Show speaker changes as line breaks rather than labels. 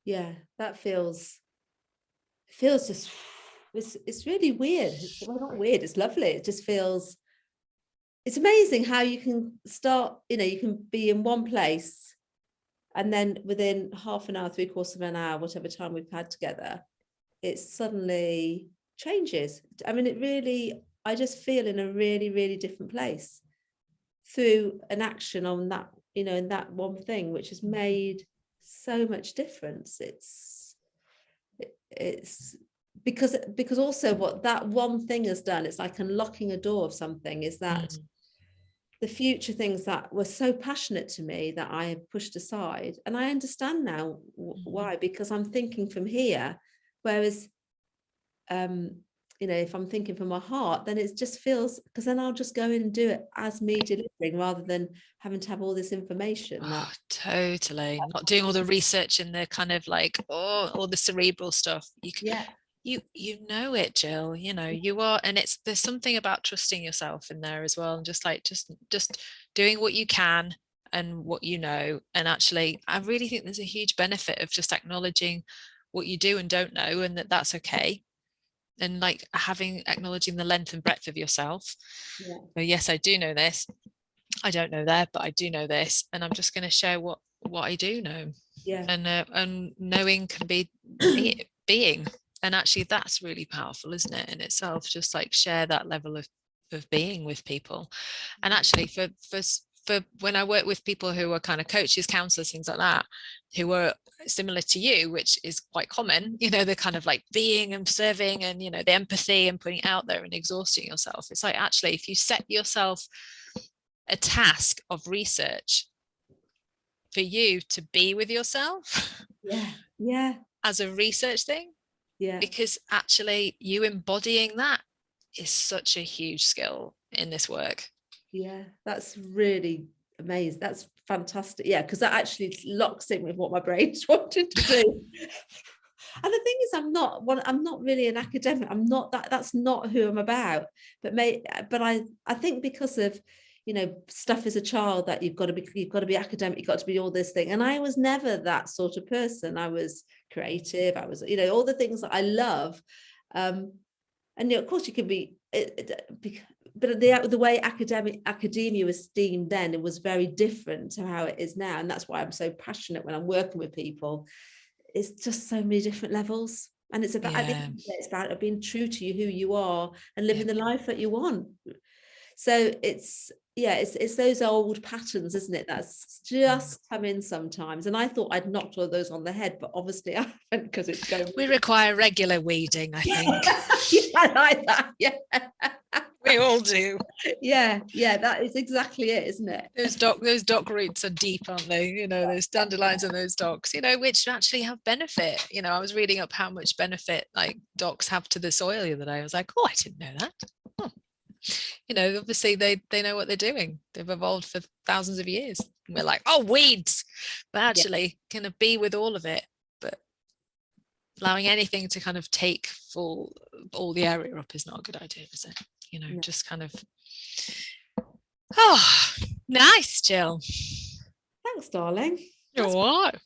Yeah, that feels just, it's really weird. Well, not weird, it's lovely. It just feels, it's amazing how you can start, you can be in one place, and then within half an hour, three-quarters of an hour, whatever time we've had together, it suddenly changes. I mean, it really, I just feel in a really, really different place through an action on that, in that one thing, which has made so much difference. It's because also what that one thing has done, it's like unlocking a door of something, is that the future things that were so passionate to me that I had pushed aside, and I understand now why, because I'm thinking from here, whereas if I'm thinking from my heart, then it just feels, because then I'll just go in and do it as me delivering, rather than having to have all this information that.
Oh, totally. Not doing all the research and the kind of like, all the cerebral stuff.
Yeah.
You know it, Jill, you are, and there's something about trusting yourself in there as well, and just doing what you can and what you know. And actually, I really think there's a huge benefit of just acknowledging what you do and don't know, and that's okay. And like acknowledging the length and breadth of yourself.
Yeah.
So yes, I do know this. I don't know that, but I do know this, and I'm just going to share what I do know.
Yeah.
And knowing can be being, and actually that's really powerful, isn't it, in itself? Just like share that level of being with people. And actually, for when I work with people who are kind of coaches, counselors, things like that, who are similar to you, which is quite common, they're kind of like being and serving, and the empathy and putting out there and exhausting yourself. It's like, actually, if you set yourself a task of research for you to be with yourself,
yeah
as a research thing,
yeah
because actually you embodying that is such a huge skill in this work.
yeah that's really amazing. That's fantastic. Yeah, because that actually locks in with what my brain's wanted to do. And the thing is, I'm not really an academic. I'm not that's not who I'm about. But I think because of, stuff as a child, that you've got to be academic, you've got to be all this thing. And I was never that sort of person. I was creative. I was, all the things that I love. And of course you can be, but the way academia was deemed then, it was very different to how it is now. And that's why I'm so passionate when I'm working with people. It's just so many different levels, and it's about, it's about being true to you, who you are, and living the life that you want. So it's those old patterns, isn't it, that's just come in sometimes. And I thought I'd knocked all those on the head, but obviously I haven't, because it's going.
We require regular weeding, I think.
Yeah, I like that. Yeah,
we all do.
Yeah, that is exactly it, isn't it?
Those dock roots are deep, aren't they? Those dandelions and those docks, which actually have benefit. I was reading up how much benefit like docks have to the soil the other day. I was like, oh, I didn't know that. Obviously they know what they're doing. They've evolved for thousands of years. And we're like, oh, weeds. But actually, kind of be with all of it, but allowing anything to kind of take all the area up is not a good idea, is it? Just kind of. Oh, nice, Jill.
Thanks, darling.
You're what?